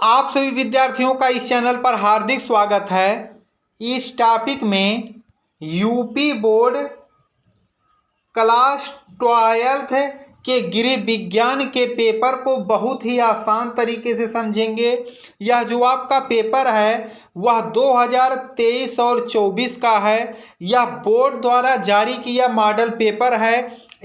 आप सभी विद्यार्थियों का इस चैनल पर हार्दिक स्वागत है। इस टॉपिक में यूपी बोर्ड क्लास 12th के गृह विज्ञान के पेपर को बहुत ही आसान तरीके से समझेंगे। यह जो आपका पेपर है वह 2023 और 24 का है। यह बोर्ड द्वारा जारी किया मॉडल पेपर है।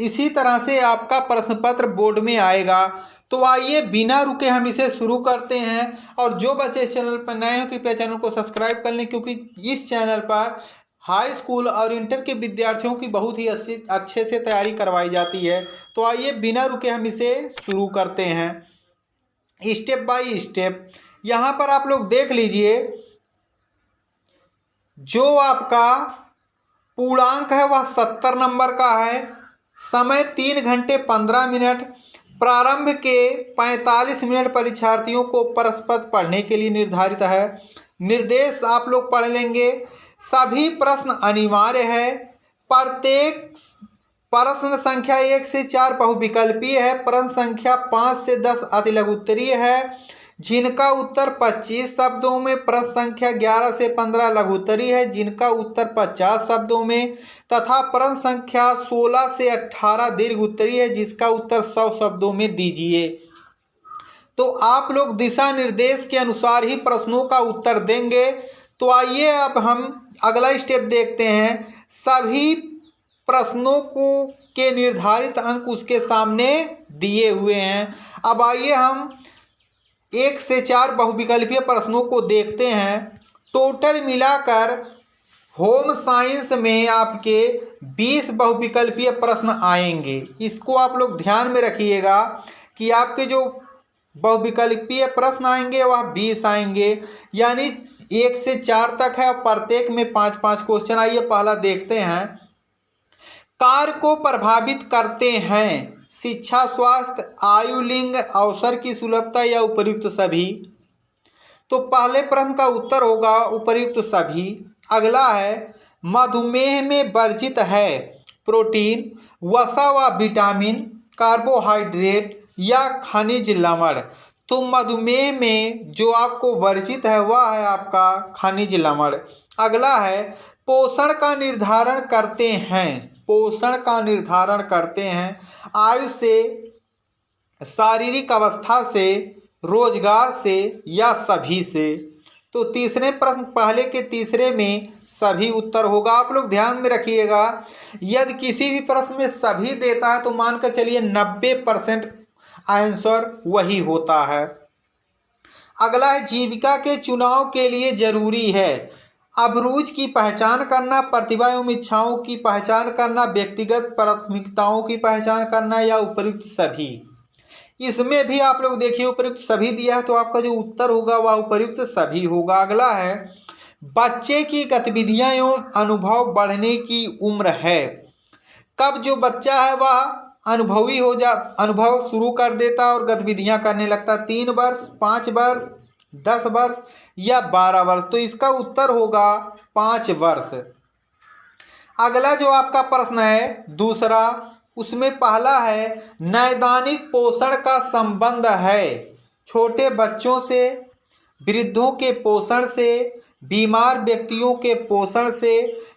इसी तरह से आपका प्रश्न पत्र बोर्ड में आएगा। तो आइए बिना रुके हम इसे शुरू करते हैं। और जो बच्चे इस चैनल पर नए हो कृपया चैनल को सब्सक्राइब कर लें, क्योंकि इस चैनल पर हाई स्कूल और इंटर के विद्यार्थियों की बहुत ही अच्छे से तैयारी करवाई जाती है। तो आइए बिना रुके हम इसे शुरू करते हैं स्टेप बाय स्टेप। यहाँ पर आप लोग देख लीजिए, जो आपका पूर्णांक है वह 70 नंबर का है। समय 3 घंटे 15 मिनट। प्रारंभ के 45 मिनट परीक्षार्थियों को प्रश्न पत्र पढ़ने के लिए निर्धारित है। निर्देश आप लोग पढ़ लेंगे। सभी प्रश्न अनिवार्य है। प्रत्येक प्रश्न संख्या 1 से 4 बहुविकल्पीय है। प्रश्न संख्या 5 से 10 अतिलघु उत्तरीय है, जिनका उत्तर 25 शब्दों में। प्रश्न संख्या 11 से 15 लघु उत्तरीय है, जिनका उत्तर 50 शब्दों में। तथा प्रश्न संख्या 16 से 18 दीर्घ उत्तरीय है, जिसका उत्तर 100 शब्दों में दीजिए। तो आप लोग दिशा निर्देश के अनुसार ही प्रश्नों का उत्तर देंगे। तो आइए अब हम अगला स्टेप देखते हैं। सभी प्रश्नों के निर्धारित अंक उसके सामने दिए हुए हैं। अब आइए हम 1 से 4 बहुविकल्पीय प्रश्नों को देखते हैं। टोटल मिलाकर होम साइंस में आपके 20 बहुविकल्पीय प्रश्न आएंगे। इसको आप लोग ध्यान में रखिएगा कि आपके जो बहुविकल्पीय प्रश्न आएंगे वह 20 आएंगे, यानी 1 से 4 तक है और प्रत्येक में 5-5 क्वेश्चन। आइए पहला देखते हैं। कार्य को प्रभावित करते हैं शिक्षा, स्वास्थ्य, आयु, लिंग, अवसर की सुलभता या उपर्युक्त सभी। तो पहले प्रश्न का उत्तर होगा उपर्युक्त सभी। अगला है मधुमेह में वर्जित है प्रोटीन, वसा व विटामिन, कार्बोहाइड्रेट या खनिज लवण। तो मधुमेह में जो आपको वर्जित है वह है आपका खनिज लवण। अगला है पोषण का निर्धारण करते हैं। पोषण का निर्धारण करते हैं आयु से, शारीरिक अवस्था से, रोजगार से या सभी से। तो तीसरे प्रश्न पहले के तीसरे में सभी उत्तर होगा। आप लोग ध्यान में रखिएगा, यदि किसी भी प्रश्न में सभी देता है तो मानकर चलिए 90% आंसर वही होता है। अगला है जीविका के चुनाव के लिए जरूरी है अभिरुचि की पहचान करना, प्रतिभा एवं इच्छाओं की पहचान करना, व्यक्तिगत प्राथमिकताओं की पहचान करना या उपर्युक्त सभी। इसमें भी आप लोग देखिए उपर्युक्त सभी दिया है, तो आपका जो उत्तर होगा वह उपर्युक्त सभी होगा। अगला है बच्चे की गतिविधियां एवं अनुभव बढ़ने की उम्र है। कब जो बच्चा है वह अनुभव शुरू कर देता और गतिविधियां करने लगता। 3 वर्ष, 5 वर्ष, 10 वर्ष या 12 वर्ष। तो इसका उत्तर होगा 5 वर्ष। अगला जो आपका प्रश्न है दूसरा, उसमें पहला है नैदानिक पोषण का संबंध है छोटे बच्चों से, वृद्धों के पोषण से, बीमार व्यक्तियों के पोषण से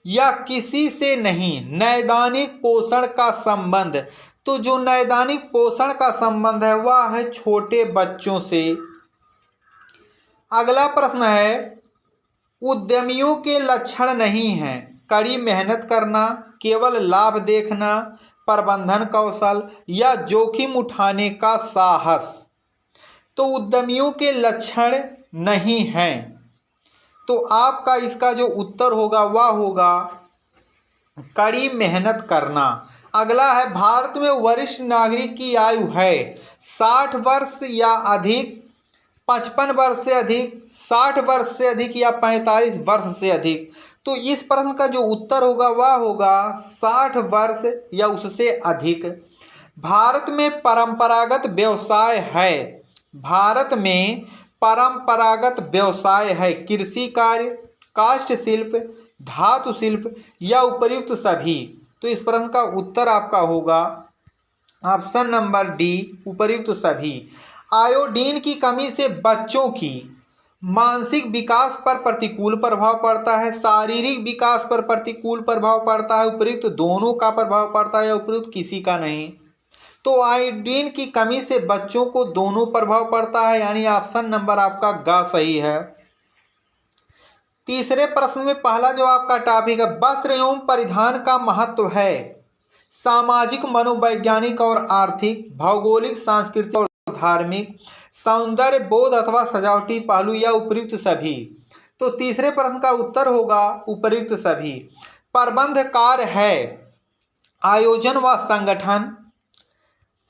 या किसी से नहीं। नैदानिक पोषण का संबंध, तो जो नैदानिक पोषण का संबंध है वह है छोटे बच्चों से। अगला प्रश्न है उद्यमियों के लक्षण नहीं हैं कड़ी मेहनत करना, केवल लाभ देखना, प्रबंधन कौशल या जोखिम उठाने का साहस। तो उद्यमियों के लक्षण नहीं हैं, तो आपका इसका जो उत्तर होगा वह होगा कड़ी मेहनत करना। अगला है भारत में वरिष्ठ नागरिक की आयु है 60 वर्ष या अधिक, 55 वर्ष से अधिक, 60 वर्ष से अधिक या 45 वर्ष से अधिक। तो इस प्रश्न का जो उत्तर होगा वह होगा 60 वर्ष या उससे अधिक। भारत में परंपरागत व्यवसाय है। भारत में परंपरागत व्यवसाय है कृषि कार्य, काष्ठ शिल्प, धातु शिल्प या उपर्युक्त सभी। तो इस प्रश्न का उत्तर आपका होगा ऑप्शन नंबर डी, उपर्युक्त सभी। आयोडीन की कमी से बच्चों की मानसिक विकास पर प्रतिकूल प्रभाव पड़ता है, शारीरिक विकास पर प्रतिकूल प्रभाव पड़ता है, उपयुक्त दोनों का प्रभाव पड़ता है या उपयुक्त किसी का नहीं। तो आयोडीन की कमी से बच्चों को दोनों प्रभाव पड़ता है, यानी ऑप्शन नंबर आपका ग सही है। तीसरे प्रश्न में पहला जो आपका टॉपिक है, वस्त्र एवं परिधान का महत्व है सामाजिक, मनोवैज्ञानिक और आर्थिक, भौगोलिक, सांस्कृतिक और धार्मिक, सौंदर्य बोध अथवा सजावटी पहलू या उपयुक्त सभी। तो तीसरे प्रश्न का उत्तर होगा उपयुक्त सभी। प्रबंध कार्य है आयोजन व संगठन,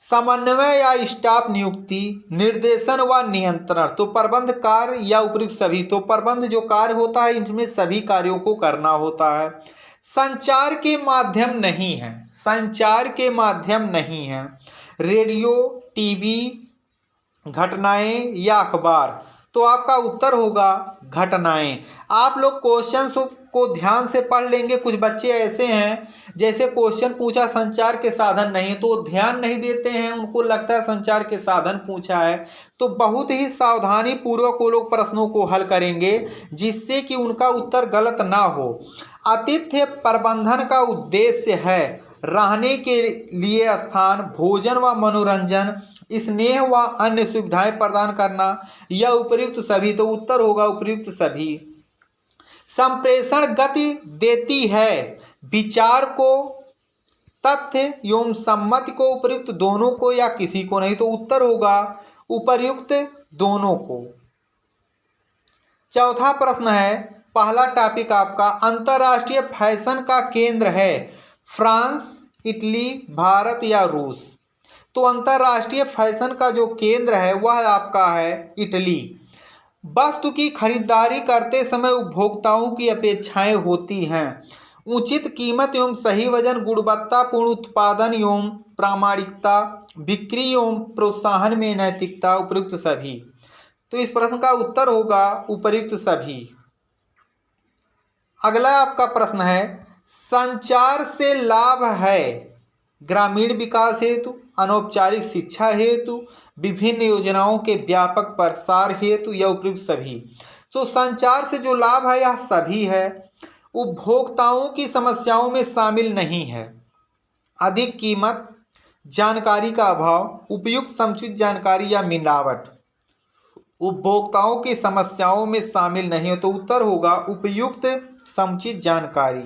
समन्वय या स्टाफ नियुक्ति, निर्देशन व नियंत्रण। तो प्रबंध कार्य या उपयुक्त सभी। तो प्रबंध जो कार्य होता है इनमें सभी कार्यों को करना होता है। संचार के माध्यम नहीं है, संचार के माध्यम नहीं है रेडियो, टीवी, घटनाएं या अखबार। तो आपका उत्तर होगा घटनाएं। आप लोग क्वेश्चंस को ध्यान से पढ़ लेंगे। कुछ बच्चे ऐसे हैं जैसे क्वेश्चन पूछा संचार के साधन नहीं, तो ध्यान नहीं देते हैं, उनको लगता है संचार के साधन पूछा है। तो बहुत ही सावधानी पूर्वक वो लोग प्रश्नों को हल करेंगे जिससे कि उनका उत्तर गलत ना हो। आतिथ्य प्रबंधन का उद्देश्य है रहने के लिए स्थान, भोजन व मनोरंजन, स्नेह व अन्य सुविधाएं प्रदान करना या उपयुक्त सभी। तो उत्तर होगा उपयुक्त सभी। संप्रेषण गति देती है विचार को, तथ्य एवं सम्मति को, उपयुक्त दोनों को या किसी को नहीं। तो उत्तर होगा उपयुक्त दोनों को। चौथा प्रश्न है, पहला टॉपिक आपका, अंतर्राष्ट्रीय फैशन का केंद्र है फ्रांस, इटली, भारत या रूस। तो अंतर्राष्ट्रीय फैशन का जो केंद्र है वह आपका है इटली। वस्तु की खरीदारी करते समय उपभोक्ताओं की अपेक्षाएं होती हैं उचित कीमत एवं सही वजन, गुणवत्तापूर्ण उत्पादन एवं प्रामाणिकता, बिक्री एवं प्रोत्साहन में नैतिकता, उपयुक्त सभी। तो इस प्रश्न का उत्तर होगा उपयुक्त सभी। अगला आपका प्रश्न है, संचार से लाभ है ग्रामीण विकास हेतु, अनौपचारिक शिक्षा हेतु, विभिन्न योजनाओं के व्यापक प्रसार हेतु या उपयुक्त सभी। तो संचार से जो लाभ है यह सभी है, उपभोक्ताओं की समस्याओं में शामिल नहीं है। अधिक कीमत, जानकारी का अभाव, उपयुक्त समुचित जानकारी या मिलावट, उपभोक्ताओं की समस्याओं में शामिल नहीं है। तो उत्तर होगा उपयुक्त समुचित जानकारी।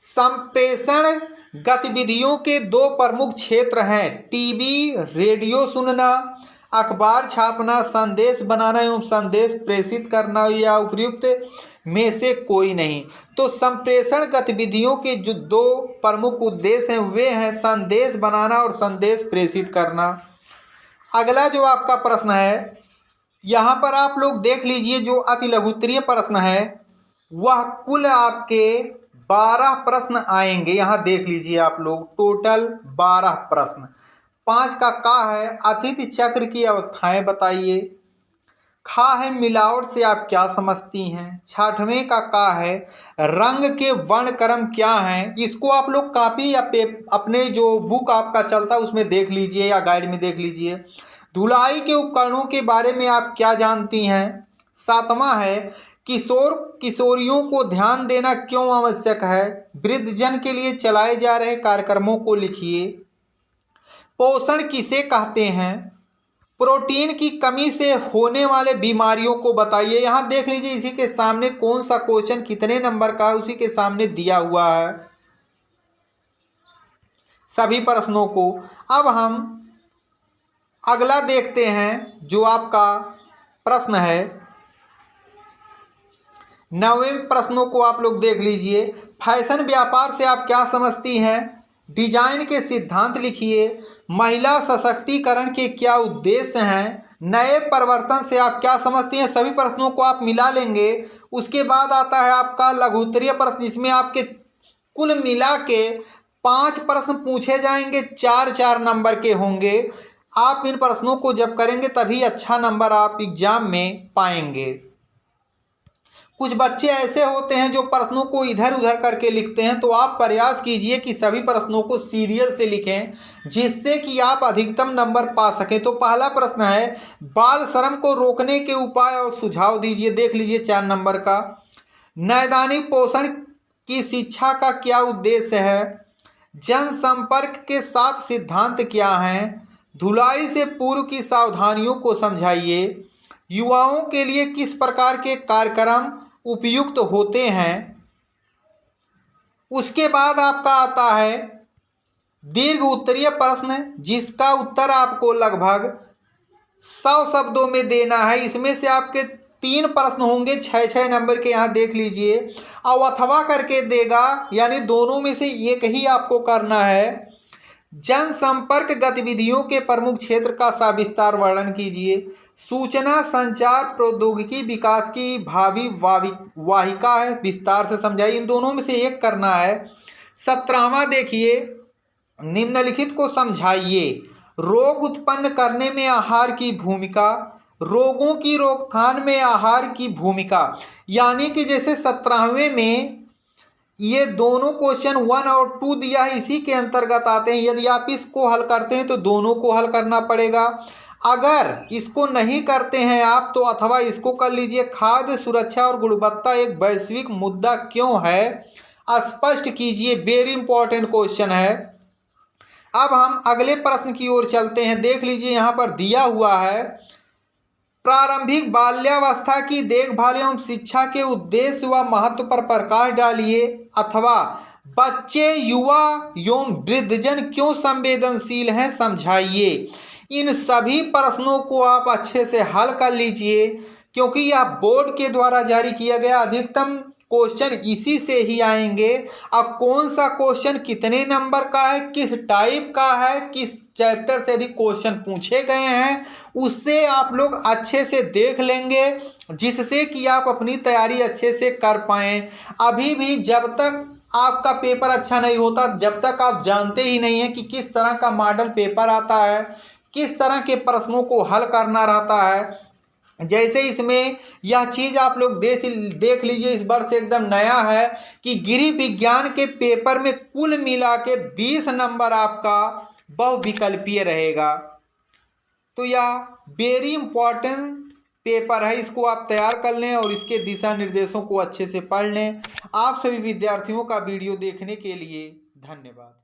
संप्रेषण गतिविधियों के दो प्रमुख क्षेत्र हैं टीवी, रेडियो सुनना, अखबार छापना, संदेश बनाना एवं संदेश प्रेषित करना या उपयुक्त में से कोई नहीं। तो संप्रेषण गतिविधियों के जो दो प्रमुख उद्देश्य हैं वे हैं संदेश बनाना और संदेश प्रेषित करना। अगला जो आपका प्रश्न है, यहाँ पर आप लोग देख लीजिए, जो अति लघुत्तरीय प्रश्न है वह कुल आपके 12 प्रश्न आएंगे। यहाँ देख लीजिए आप लोग, टोटल 12 प्रश्न। 5 का है अतिथि चक्र की अवस्थाएं बताइए। खा है मिलावट से आप क्या समझती हैं। 6वें का है रंग के वर्णक्रम क्या हैं। इसको आप लोग कॉपी या अपने जो बुक आपका चलता है उसमें देख लीजिए या गाइड में देख लीजिए। धुलाई के उपकरणों के बारे में आप क्या जानती हैं। 7वां है किशोर किशोरियों को ध्यान देना क्यों आवश्यक है। वृद्धजन के लिए चलाए जा रहे कार्यक्रमों को लिखिए। पोषण किसे कहते हैं। प्रोटीन की कमी से होने वाले बीमारियों को बताइए। यहाँ देख लीजिए इसी के सामने कौन सा क्वेश्चन कितने नंबर का है उसी के सामने दिया हुआ है सभी प्रश्नों को। अब हम अगला देखते हैं जो आपका प्रश्न है। 9वें प्रश्नों को आप लोग देख लीजिए। फैशन व्यापार से आप क्या समझती हैं। डिजाइन के सिद्धांत लिखिए। महिला सशक्तिकरण के क्या उद्देश्य हैं। नए परिवर्तन से आप क्या समझती हैं। सभी प्रश्नों को आप मिला लेंगे। उसके बाद आता है आपका लघुत्तरीय प्रश्न, जिसमें आपके कुल मिला के 5 प्रश्न पूछे जाएंगे, 4-4 नंबर के होंगे। आप इन प्रश्नों को जब करेंगे तभी अच्छा नंबर आप एग्जाम में पाएंगे। कुछ बच्चे ऐसे होते हैं जो प्रश्नों को इधर उधर करके लिखते हैं, तो आप प्रयास कीजिए कि सभी प्रश्नों को सीरियल से लिखें, जिससे कि आप अधिकतम नंबर पा सकें। तो पहला प्रश्न है, बाल श्रम को रोकने के उपाय और सुझाव दीजिए। देख लीजिए 4 नंबर का। नैदानिक पोषण की शिक्षा का क्या उद्देश्य है? जनसंपर्क के 7 सिद्धांत क्या हैं? धुलाई से पूर्व की सावधानियों को समझाइए। युवाओं के लिए किस प्रकार के कार्यक्रम उपयुक्त होते हैं? उसके बाद आपका आता है दीर्घ उत्तरीय प्रश्न, जिसका उत्तर आपको लगभग 100 शब्दों में देना है। इसमें से आपके 3 प्रश्न होंगे 6-6 नंबर के, यहाँ देख लीजिए। और अथवा करके देगा, यानी दोनों में से एक ही आपको करना है। जनसंपर्क गतिविधियों के प्रमुख क्षेत्र का सविस्तार वर्णन कीजिए। सूचना संचार प्रौद्योगिकी विकास की भावी वाहिका है, विस्तार से समझाइए। इन दोनों में से एक करना है। 17वां देखिए, निम्नलिखित को समझाइए। रोग उत्पन्न करने में आहार की भूमिका, रोगों की रोकथाम में आहार की भूमिका। यानी कि जैसे 17वें में ये दोनों क्वेश्चन 1 और 2 दिया है, इसी के अंतर्गत आते हैं। यदि आप इसको हल करते हैं तो दोनों को हल करना पड़ेगा। अगर इसको नहीं करते हैं आप, तो अथवा इसको कर लीजिए। खाद्य सुरक्षा और गुणवत्ता एक वैश्विक मुद्दा क्यों है? स्पष्ट कीजिए। वेरी इंपॉर्टेंट क्वेश्चन है। अब हम अगले प्रश्न की ओर चलते हैं। देख लीजिए, यहाँ पर दिया हुआ है, प्रारंभिक बाल्यावस्था की देखभाल एवं शिक्षा के उद्देश्य व महत्व पर प्रकाश डालिए। अथवा बच्चे, युवा एवं वृद्धजन क्यों संवेदनशील हैं, समझाइए। इन सभी प्रश्नों को आप अच्छे से हल कर लीजिए, क्योंकि यह बोर्ड के द्वारा जारी किया गया अधिकतम क्वेश्चन इसी से ही आएंगे। अब कौन सा क्वेश्चन कितने नंबर का है, किस टाइप का है, किस चैप्टर से अधिक क्वेश्चन पूछे गए हैं, उससे आप लोग अच्छे से देख लेंगे, जिससे कि आप अपनी तैयारी अच्छे से कर पाएं। अभी भी जब तक आपका पेपर अच्छा नहीं होता, जब तक आप जानते ही नहीं हैं कि किस तरह का मॉडल पेपर आता है, किस तरह के प्रश्नों को हल करना रहता है। जैसे इसमें यह चीज़ आप लोग देख लीजिए, इस बार से एकदम नया है कि गृह विज्ञान के पेपर में कुल मिला के 20 नंबर आपका बहुविकल्पीय रहेगा। तो यह वेरी इंपॉर्टेंट पेपर है, इसको आप तैयार कर लें और इसके दिशा निर्देशों को अच्छे से पढ़ लें। आप सभी विद्यार्थियों का वीडियो देखने के लिए धन्यवाद।